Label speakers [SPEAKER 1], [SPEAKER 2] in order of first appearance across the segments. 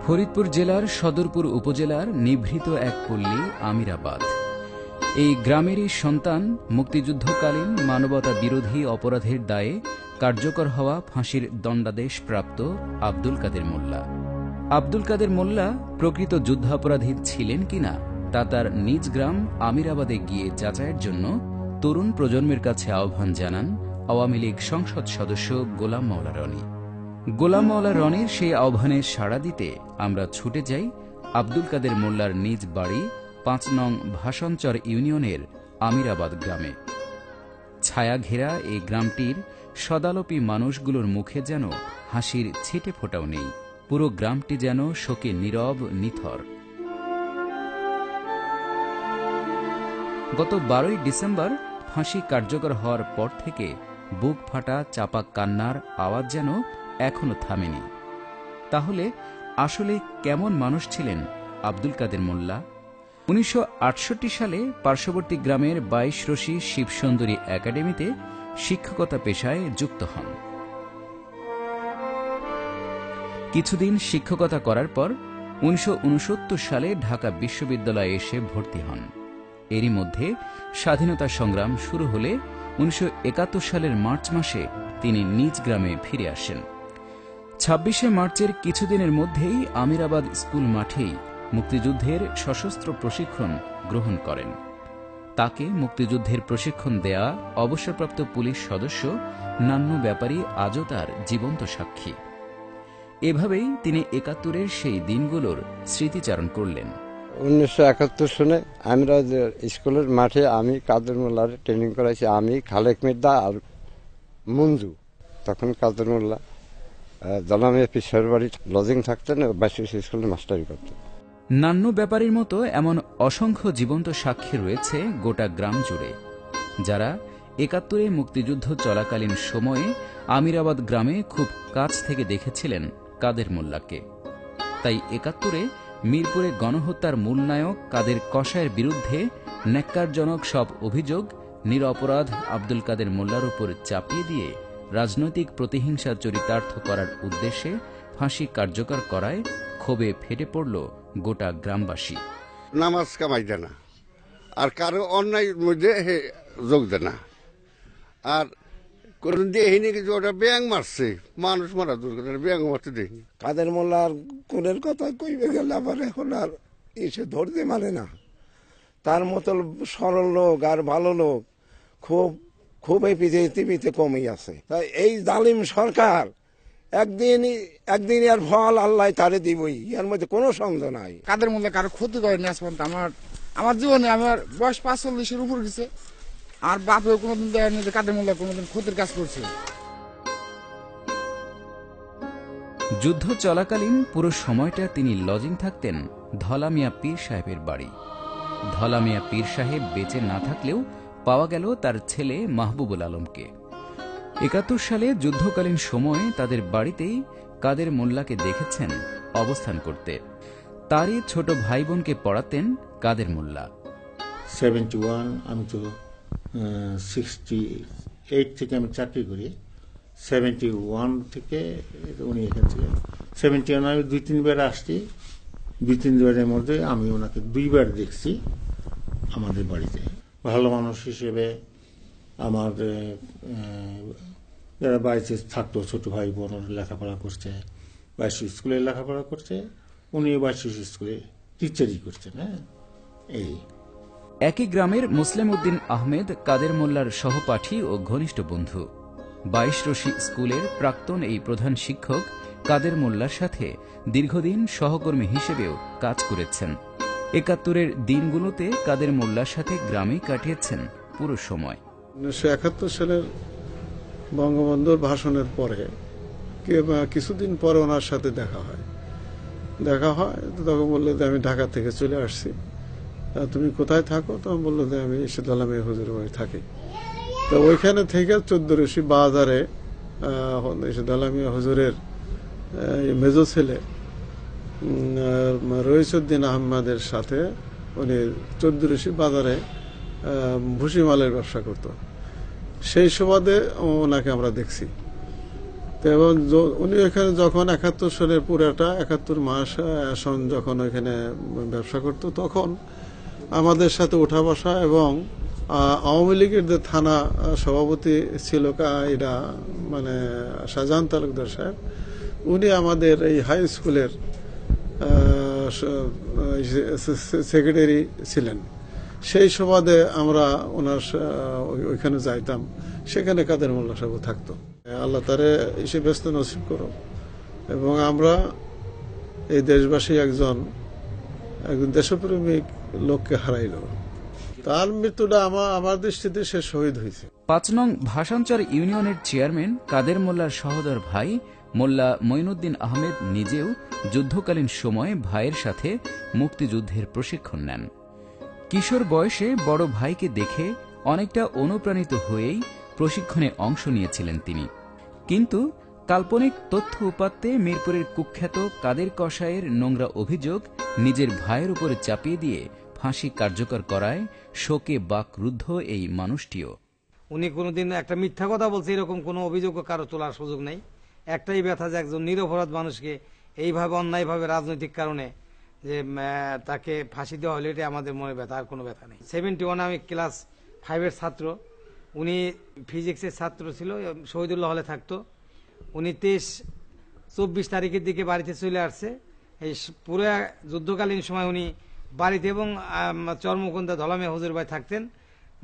[SPEAKER 1] ফরিদপুর জেলার সদরপুর উপজেলার নিভৃত এক পল্লী আমিরাবাদ। এই গ্রামেরই সন্তান মুক্তিযুদ্ধকালীন মানবতা বিরোধী অপরাধের দায়ে কার্যকর হওয়া ফাঁসির দণ্ডাদেশপ্রাপ্ত আব্দুল কাদের মোল্লা। আব্দুল কাদের মোল্লা প্রকৃত যুদ্ধাপরাধী ছিলেন কিনা তা তার নিজ গ্রাম আমিরাবাদে গিয়ে যাচাইয়ের জন্য তরুণ প্রজন্মের কাছে আহ্বান জানান আওয়ামী লীগ সংসদ সদস্য গোলাম মাওলা রনি। গোলাম মাওলা রনির সেই আহ্বানে সাড়া দিতে আমরা ছুটে যাই আব্দুল কাদের মোল্লার নিজ বাড়ি ৫ নং ভাষণচর ইউনিয়নের আমিরাবাদ গ্রামে। ছায়া ঘেরা এই গ্রামটির সদালপী মানুষগুলোর মুখে যেন হাসির ছিটে ফোঁটাও নেই। পুরো গ্রামটি যেন শোকে নীরব নিথর। গত ১২ই ডিসেম্বর ফাঁসি কার্যকর হওয়ার পর থেকে বুক ফাটা চাপা কান্নার আওয়াজ যেন এখনো থামেনি। তাহলে আসলে কেমন মানুষ ছিলেন আব্দুল কাদের মোল্লা? ১৯৬৮ সালে পার্শ্ববর্তী গ্রামের ২২ রশি শিবসুন্দরী একাডেমিতে শিক্ষকতা পেশায় যুক্ত হন। কিছুদিন শিক্ষকতা করার পর ১৯৬৯ সালে ঢাকা বিশ্ববিদ্যালয়ে এসে ভর্তি হন। এরই মধ্যে স্বাধীনতা সংগ্রাম শুরু হলে ১৯৭১ সালের মার্চ মাসে তিনি নিজ গ্রামে ফিরে আসেন। ২৬শে মার্চের কিছুদিনের মধ্যেই আমিরাবাদ স্কুল মাঠেই মুক্তিযুদ্ধের সশস্ত্র প্রশিক্ষণ গ্রহণ করেন। তাকে মুক্তিযুদ্ধের প্রশিক্ষণ দেয়া অবসরপ্রাপ্ত পুলিশ সদস্য নান্নু ব্যাপারী আজও তার জীবন্ত সাক্ষী। এভাবেই তিনি ৭১-এর সেই দিনগুলোর স্মৃতিচারণ করলেন।
[SPEAKER 2] ১৯৭১ সনে আমিরাবাদ স্কুলের মাঠে আমি কাদের মোল্লার ট্রেনিং করাইছি, আমি খালেক মির্জা আর মঞ্জু। তখন কাদের মোল্লা জালামিয়া পিসার বাড়ি লজিং থাকতেন, ২২ স্কুলের মাস্টারি করতেন।
[SPEAKER 1] নান্নু ব্যাপারীর মতো এমন অসংখ্য জীবন্ত সাক্ষী রয়েছে গোটা গ্রাম জুড়ে, যারা ৭১-এ মুক্তিযুদ্ধ চলাকালীন সময়ে আমিরাবাদ গ্রামে খুব কাছ থেকে দেখেছিলেন কাদের মোল্লাকে। তাই ৭১-এ মিরপুরে গণহত্যার মূল নায়ক কাদের কসাইয়ের বিরুদ্ধে ন্যাক্কারজনক সব অভিযোগ নিরপরাধ আব্দুল কাদের মোল্লার উপর চাপিয়ে দিয়ে রাজনৈতিক প্রতিহিংসা চরিতার্থ করার উদ্দেশ্যে ফাঁসি কার্যকর করায় ক্ষোভে ফেটে পড়ল গোটা গ্রামবাসী।
[SPEAKER 3] নামাজ কামাই দেয় না, আর কারো অন্যায় মধ্যে যোগ দেয় না, আর কোনদিন দেখিনি কিছু ওটা ব্যাং মারছে, মানুষ মারা দূর কথা, ব্যাং মারতে দেখিনি।
[SPEAKER 4] কাদের মোল্লার কোনের কথা কইবে গেলে আবার এখন আর এসে ধরতে মানে না। তার মতো সরল লোক আর ভালো লোক খুব এই পৃথিবীতে কমই আছে। তাই এই জালিম সরকার একদিন এর ফল আল্লাহ তারে দিবই, এর মধ্যে কোনো সন্দেহ নাই।
[SPEAKER 5] কাদের মোল্লা কারো ক্ষতি করেনি আজ পর্যন্ত। আমার জীবনে আমার বয়স ৪৫-এর উপর গেছে, আর বাপেও কোনোদিন দেয়নি যে কাদের মোল্লা কোনোদিন ক্ষতির কাজ করছে।
[SPEAKER 1] যুদ্ধ চলাকালীন পুরো সময়টা তিনি লজিং থাকতেন ধলা মিয়া পীর সাহেবের বাড়ি। ধলা মিয়া পীর সাহেব বেঁচে না থাকলেও পাওয়া গেল তার ছেলে মাহবুবুল আলমকে। ৭১ সালে যুদ্ধকালীন সময়ে তাদের বাড়িতেই কাদের মোল্লাকে দেখেছেন অবস্থান করতে। তারই ছোট ভাই বোনকে পড়াতেন কাদের মোল্লা।
[SPEAKER 6] 71 আমি তো 68 থেকে আমি চাকরি করি, 71 থেকে উনি এখান ছিলেন। 71 আমি ২-৩ বার আসছি, ২-৩ বারের মধ্যে আমি ওনাকে ২ বার দেখছি আমাদের বাড়িতে। ভালো মানুষ হিসেবে আমার যারা বাড়িতে থাকতো ছোট ভাই বোন লেখাপড়া করছে, ২২ স্কুলে লেখাপড়া করছে, উনি ২২ স্কুলে টিচারই করছেন। হ্যাঁ, এই
[SPEAKER 1] একই গ্রামের মুসলিম উদ্দিন আহমেদ কাদের মোল্লার সহপাঠী ও ঘনিষ্ঠ বন্ধু। ২২ রশি স্কুলের প্রাক্তন এই প্রধান শিক্ষক কাদের মোল্লার সাথে দীর্ঘদিন সহকর্মী হিসেবেও কাজ করেছেন। ৭১-এর দিনগুলোতে কাদের মোল্লার সাথে গ্রামেই কাটিয়েছেন পুরো সময়।
[SPEAKER 7] ১৯৭১ সালের বঙ্গবন্ধুর ভাষণের পরে কিছুদিন পরে ওনার সাথে দেখা হয়। তখন বললো যে আমি ঢাকা থেকে চলে আসছি, তুমি কোথায় থাকো? তখন বললো যে আমি দালামিয়া হুজুরের বাড়ি থাকি। তো ওইখানে থেকে ১৪ রশি বাজারে দালামিয়া হুজুরের মেজো ছেলে রইসুদ্দিন আহমেদের সাথে উনি ১৪ রশি বাজারে ভুসি মালের ব্যবসা করত। সেই সুবাদে ওনাকে আমরা দেখছি। তো এবং উনি এখানে যখন 71 সনের পুরাটা 71 মাস সন যখন এখানে ব্যবসা করত, তখন আমাদের সাথে উঠা বসা, এবং আওয়ামী লীগের যে থানা সভাপতি ছিল এটা মানে শাহজাহান তালুকদার সাহেব, উনি আমাদের এই হাই স্কুলের সেক্রেটারি ছিলেন। সেই সুবাদে আমরা ওনার ওইখানে যাইতাম, সেখানে কাদের মোল্লা সাহেব থাকতো। আল্লাহ তারে এসে ব্যস্ত নসিব করো, এবং আমরা এই দেশবাসী একজন দেশপ্রেমিক লোককে হারাইল। তার মৃত্যুটা আমার দৃষ্টিতে সে শহীদ হয়েছে।
[SPEAKER 1] ৫ নং ভাষাঞ্চর ইউনিয়নের চেয়ারম্যান কাদের মোল্লার সহোদর ভাই মোল্লা মঈনুদ্দিন আহমেদ নিজেও যুদ্ধকালীন সময়ে ভাইয়ের সাথে মুক্তিযুদ্ধের প্রশিক্ষণ নেন। কিশোর বয়সে বড় ভাইকে দেখে অনেকটা অনুপ্রাণিত হয়েই প্রশিক্ষণে অংশ নিয়েছিলেন তিনি। কিন্তু কাল্পনিক তথ্য উপাত্তে মিরপুরের কুখ্যাত কাদের কসাইয়ের নোংরা অভিযোগ নিজের ভাইয়ের উপরে চাপিয়ে দিয়ে ফাঁসি কার্যকর করায় শোকে বাকরুদ্ধ এই মানুষটিও।
[SPEAKER 8] উনি কোনোদিন একটা মিথ্যা কথা বলছে এরকম কোনো অভিযোগ কারো তোলার সুযোগ নেই। একটাই ব্যথা যে একজন নিরপরাধ মানুষকে এইভাবে অন্যায়ভাবে রাজনৈতিক কারণে যে তাকে ফাঁসি দেওয়া হলে এটা আমাদের মনে ব্যথা, আর কোনো ব্যথা নেই। 71 আমি ক্লাস 5-এর ছাত্র, উনি ফিজিক্সের ছাত্র ছিল, শহীদুল্লাহ হলে থাকতো। উনি 23-24 তারিখের দিকে বাড়িতে চলে আসছে। এই পুরো যুদ্ধকালীন সময় উনি বাড়িতে এবং চরমুকুন্দা ধলামিয়া হুজুর ভাই থাকতেন।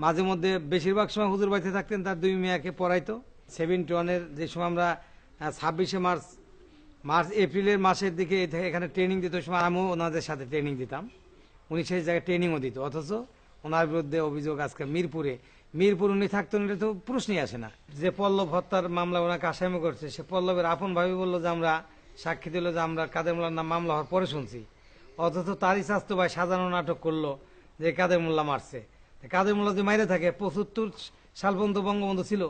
[SPEAKER 8] মাঝে মধ্যে বেশিরভাগ সময় হুজুর বাড়িতে থাকতেন, তার 2 মেয়েকে পড়াইতো। 71-এর যে সময় আমরা 26শে মার্চ এপ্রিলের মাসের দিকে এখানে ট্রেনিং দিত, ওই সময় আমিও ওনাদের সাথে ট্রেনিং দিতাম। উনি সেই জায়গায় ট্রেনিংও দিত, অথচ ওনার বিরুদ্ধে অভিযোগ আজকে মিরপুর উনি থাকতেন, এটা তো প্রশ্নই আসে না। যে পল্লব হত্যার মামলা ওনাকে আসামি করছে, সে পল্লবের আপন ভাবি বললো যে আমরা সাক্ষী দিল যে আমরা কাদের মোল্লার নাম মামলা হওয়ার পরে শুনছি, অথচ তারই স্বাস্থ্য ভাই সাজানো নাটক করলো যে কাদের মোল্লা মারছে। কাদের মোল্লা যে মাইরে থাকে 75 সাল পর্যন্ত বঙ্গবন্ধু ছিল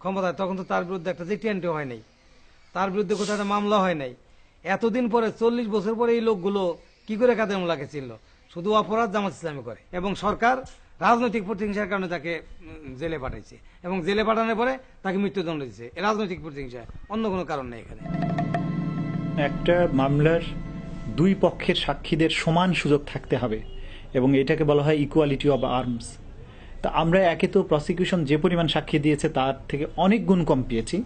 [SPEAKER 8] ক্ষমতায়, তখন তো তার বিরুদ্ধে একটা জিটিএনটি হয় নাই, তার বিরুদ্ধে কোথাও একটা মামলা হয় নাই। এতদিন পরে 40 বছর পরে এই লোকগুলো কি করে কাদের মোল্লাকে চিনল? শুধু অপরাধ জামাত ইসলামী করে, এবং সরকার রাজনৈতিক প্রতিহিংসার কারণে তাকে জেলে পাঠাইছে, এবং জেলে পাঠানোর পরে তাকে মৃত্যুদণ্ড দিচ্ছে। রাজনৈতিক প্রতিহিংসা, অন্য কোনো কারণ নেই এখানে।
[SPEAKER 9] একটা মামলার 2 পক্ষের সাক্ষীদের সমান সুযোগ থাকতে হবে, এবং এটাকে বলা হয় ইকুয়ালিটি অব আর্মস। তা আমরা একে তো প্রসিকিউশন যে পরিমাণ সাক্ষী দিয়েছে তার থেকে অনেক গুণ কম পেয়েছি,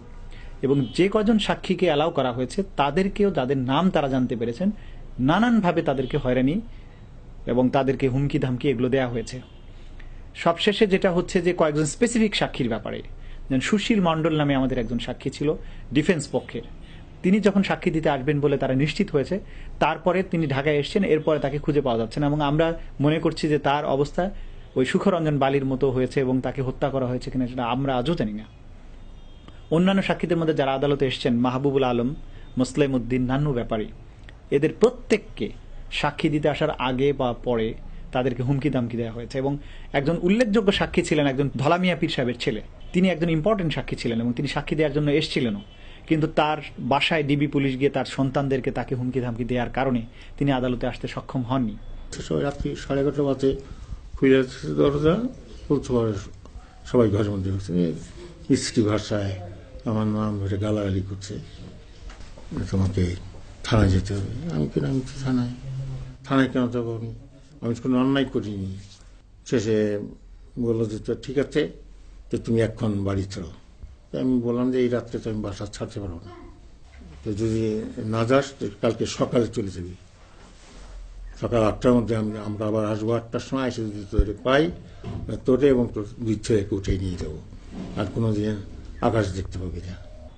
[SPEAKER 9] এবং যে কজন সাক্ষীকে অ্যালাউ করা হয়েছে তাদেরকেও, যাদের নাম তারা জানতে পেরেছেন, নানানভাবে তাদেরকে হয়রানি এবং তাদেরকে হুমকি ধামকি এগুলো দেওয়া হয়েছে। সবশেষে যেটা হচ্ছে যে কয়েকজন স্পেসিফিক সাক্ষীর ব্যাপারে, যেমন সুশীল মণ্ডল নামে আমাদের একজন সাক্ষী ছিল ডিফেন্স পক্ষের, তিনি যখন সাক্ষী দিতে আসবেন বলে তারা নিশ্চিত হয়েছে, তারপরে তিনি ঢাকায় এসেছেন, এরপরে তাকে খুঁজে পাওয়া যাচ্ছে না, এবং আমরা মনে করছি যে তার অবস্থা ওই সুখরঞ্জন বালির মতো হয়েছে এবং তাকে হত্যা করা হয়েছে কিনা সেটা আমরা আজও জানি না। অন্যান্য সাক্ষীদের মধ্যে যারা আদালতে এসেছেন, মাহবুবুল আলম, মুসলিম উদ্দিন, নান্নু ব্যাপারী, এদের প্রত্যেককে সাক্ষী দিতে আসার আগে বা পরে তাদেরকে হুমকি দামকি দেওয়া হয়েছে। এবং একজন উল্লেখযোগ্য সাক্ষী ছিলেন একজন ধলামিয়া পীর সাহেবের ছেলে, তিনি একজন ইম্পর্টেন্ট সাক্ষী ছিলেন এবং তিনি সাক্ষী দেওয়ার জন্য এসেছিলেনও, কিন্তু তার বাসায় ডিবি পুলিশ গিয়ে তার সন্তানদেরকে তাকে হুমকি ধামকি দেওয়ার কারণে তিনি আদালতে আসতে সক্ষম হননি।
[SPEAKER 6] রাত্রি 11:30 বাজে খুলে দরজা, সবাই ঘরের মধ্যে হচ্ছে, মিষ্টি ভাষায় আমার নাম ধরে গালাগালি করছে, তোমাকে থানায় যেতে হবে। আমি তো থানায় কেন যাবো? আমি কোনো অন্যায় করিনি। শেষে বললো যে ঠিক আছে, তো তুমি এখন বাড়ি চলো। আমি বললাম যে এই রাত্রে তো আমি বাসা ছাড়তে পারবো না, তো যদি না যাস কালকে সকালে চলে যাবি, সকাল 8টার মধ্যে আমরা আবার আসবো, 8টার সময় এসে যদি তোরে পাই, তোরে এবং তোর 2 ছেলেকে উঠে নিয়ে যাবো, আর কোনোদিন আকাশ দেখতে পাবি না।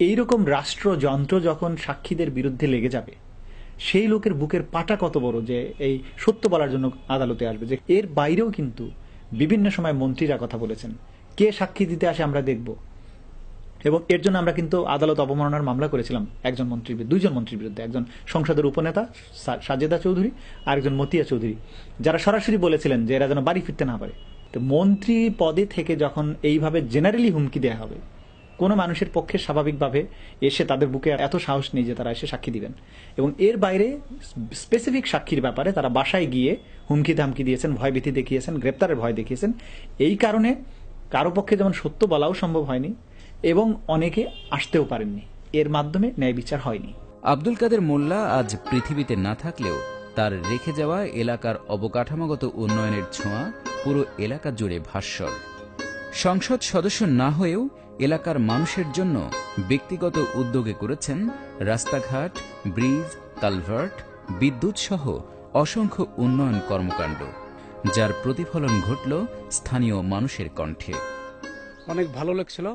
[SPEAKER 9] এইরকম রাষ্ট্রযন্ত্র যখন সাক্ষীদের বিরুদ্ধে লেগে যাবে, সেই লোকের বুকের পাটা কত বড় যে এই সত্য বলার জন্য আদালতে আসবে। যে এর বাইরেও কিন্তু বিভিন্ন সময় মন্ত্রীরা কথা বলেছেন, কে সাক্ষী দিতে আসে আমরা দেখব, এবং এর জন্য আমরা কিন্তু আদালত অবমাননার মামলা করেছিলাম একজন মন্ত্রীর, 2জন মন্ত্রীর বিরুদ্ধে, একজন সংসদের উপনেতা সাজেদা চৌধুরী আর একজন মতিয়া চৌধুরী, যারা সরাসরি বলেছিলেন যে এরা যেন বাড়ি ফিরতে না পারে। তো মন্ত্রী পদে থেকে যখন এইভাবে জেনারেলি হুমকি দেওয়া হবে, কোনো মানুষের পক্ষে স্বাভাবিকভাবে এসে তাদের বুকে এত সাহস নেই যে তারা এসে সাক্ষী দিবেন। এবং এর বাইরে স্পেসিফিক সাক্ষীর ব্যাপারে তারা বাসায় গিয়ে হুমকি ধামকি দিয়েছেন, ভয়ভীতি দেখিয়েছেন, গ্রেপ্তারের ভয় দেখিয়েছেন। এই কারণে কারো পক্ষে যেমন সত্য বলাও সম্ভব হয়নি এবং অনেকে আসতেও পারেননি। এর মাধ্যমে ন্যায় বিচার হয়নি।
[SPEAKER 1] আব্দুল কাদের মোল্লা আজ পৃথিবীতে না থাকলেও তার রেখে যাওয়া এলাকার অবকাঠামোগত উন্নয়নের ছোঁয়া পুরো এলাকা জুড়ে ভাস্বর। সংসদ সদস্য না হয়েও এলাকার মানুষের জন্য ব্যক্তিগত উদ্যোগে করেছেন রাস্তাঘাট, ব্রিজ, কালভার্ট, বিদ্যুৎ সহ অসংখ্য উন্নয়ন কর্মকাণ্ড, যার প্রতিফলন ঘটল স্থানীয় মানুষের কণ্ঠে।
[SPEAKER 10] অনেক ভালো লাগছিল।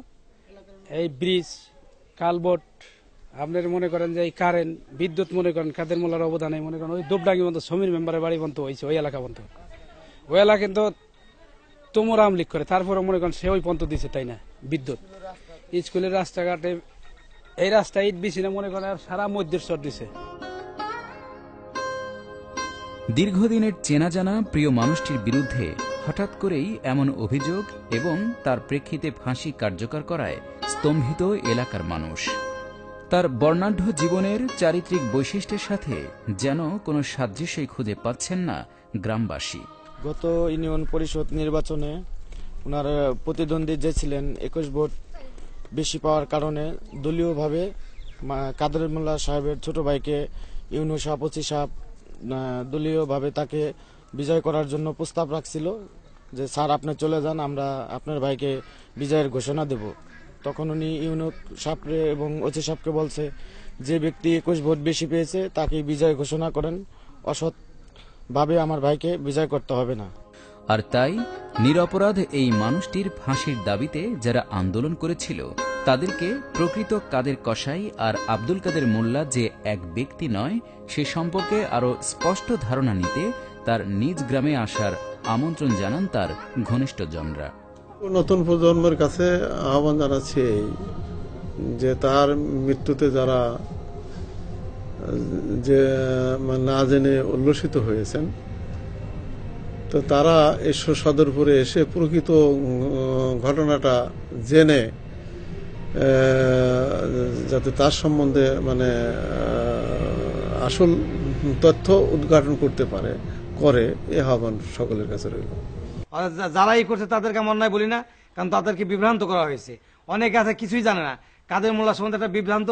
[SPEAKER 10] এই ব্রিজ, কালভার্ট, আপনার মনে করেন যে এই কারেন্ট, বিদ্যুৎ, মনে করেন কাদের মোল্লার অবদানে মনে করেন ওই দুবডাঙ্গি পর্যন্ত সমীর মেম্বারের বাড়ি পর্যন্ত হয়েছে, ওই এলাকা পর্যন্ত। ওই এলাকা কিন্তু তোমরা আমলিক করে, তারপরে মনে করেন সে ওই পর্যন্ত দিছে, তাই না? বিদ্যুৎ, স্কুলের রাস্তাঘাটে এই রাস্তা ইট বিছি না মনে করেন সারা মধ্যের চর দিছে।
[SPEAKER 1] দীর্ঘদিনের চেনা জানা প্রিয় মানুষটির বিরুদ্ধে হঠাৎ করেই এমন অভিযোগ এবং তার প্রেক্ষিতে ফাঁসি কার্যকর করায় স্তম্ভিত এলাকার মানুষ। তার বর্ণাঢ্য জীবনের চারিত্রিক বৈশিষ্ট্যের সাথে যেন কোনো সাদৃশ্যই খুঁজে পাচ্ছেন না গ্রামবাসী।
[SPEAKER 11] গত ইউনিয়ন পরিষদ নির্বাচনে ওনার প্রতিদ্বন্দ্বী যে ছিলেন 21 ভোট বেশি পাওয়ার কারণে দলীয়ভাবে কাদের মোল্লা সাহেবের ছোট ভাইকে ইউনিয়ন সভাপতি সাহেব দলীয়ভাবে তাকে বিজয় করার জন্য প্রস্তাব রাখছিল যে স্যার আপনি চলে যান, আমরা আপনার ভাইকে বিজয়ের ঘোষণা দেব। তখন উনি ইউনিয়ন সাহেবকে এবং ওসি সাহেবকে বলছে যে ব্যক্তি 21 ভোট বেশি পেয়েছে তাকে বিজয় ঘোষণা করেন, অসৎভাবে আমার ভাইকে বিজয় করতে হবে না।
[SPEAKER 1] আর তাই নিরপরাধ এই মানুষটির ফাঁসির দাবিতে যারা আন্দোলন করেছিল তাদেরকে প্রকৃত কাদের কসাই আর আব্দুল কাদের মোল্লা যে এক ব্যক্তি নয় সে সম্পর্কে আরো স্পষ্ট ধারণা নিতে তার নিজ গ্রামে আসার আমন্ত্রণ জানান তার ঘনিষ্ঠজনরা।
[SPEAKER 7] নতুন প্রজন্মের কাছে আহ্বান জানাচ্ছি যে তার মৃত্যুতে যারা যে না জেনে উল্লসিত হয়েছেন, তো তারা এসো সদরপুরে এসে প্রকৃত ঘটনাটা জেনে যাতে তার সম্বন্ধে মানে আসল তথ্য উদ্ঘাটন করতে পারে করে এ আহ্বান সকলের কাছে রইল।
[SPEAKER 8] যারাই করছে তাদেরকে অন্যায় বলি না, কারণ তাদেরকে বিভ্রান্ত করা হয়েছে। অনেকে আছে কিছুই জানে না, কাদের মোল্লা সম্বন্ধে একটা বিভ্রান্ত,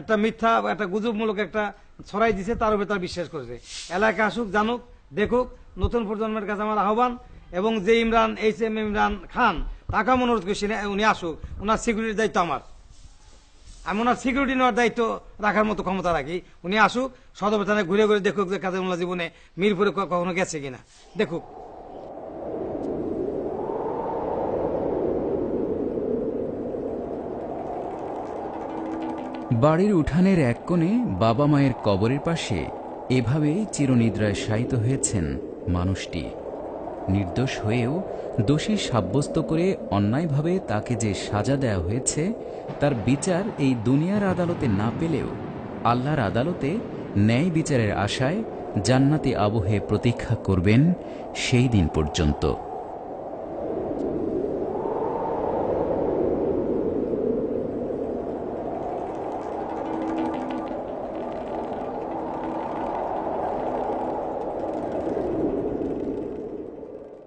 [SPEAKER 8] একটা মিথ্যা, একটা গুজবমূলক একটা ছড়াই দিছে, তার উপরে তারা বিশ্বাস করেছে। এলাকা আসুক, জানুক, দেখুক। নতুন প্রজন্মের কাছে আমার আহ্বান, এবং যে ইমরান HM ইমরান খান তাকে আমি অনুরোধ করছি উনি আসুক, ওনার সিকিউরিটির দায়িত্ব আমার, আমি ওনার সিকিউরিটি নেওয়ার দায়িত্ব রাখার মতো ক্ষমতা রাখি। উনি আসুক, সদর থানায় ঘুরে ঘুরে দেখুক যে কাদের মোল্লা জীবনে মিরপুরে কখনো গেছে কিনা, দেখুক।
[SPEAKER 1] বাড়ির উঠানের এক কোণে বাবা মায়ের কবরের পাশে এভাবেই চিরনিদ্রায় শায়িত হয়েছেন মানুষটি। নির্দোষ হয়েও দোষী সাব্যস্ত করে অন্যায়ভাবে তাকে যে সাজা দেওয়া হয়েছে তার বিচার এই দুনিয়ার আদালতে না পেলেও আল্লাহর আদালতে ন্যায় বিচারের আশায় জান্নাতি আবহে প্রতীক্ষা করবেন সেই দিন পর্যন্ত।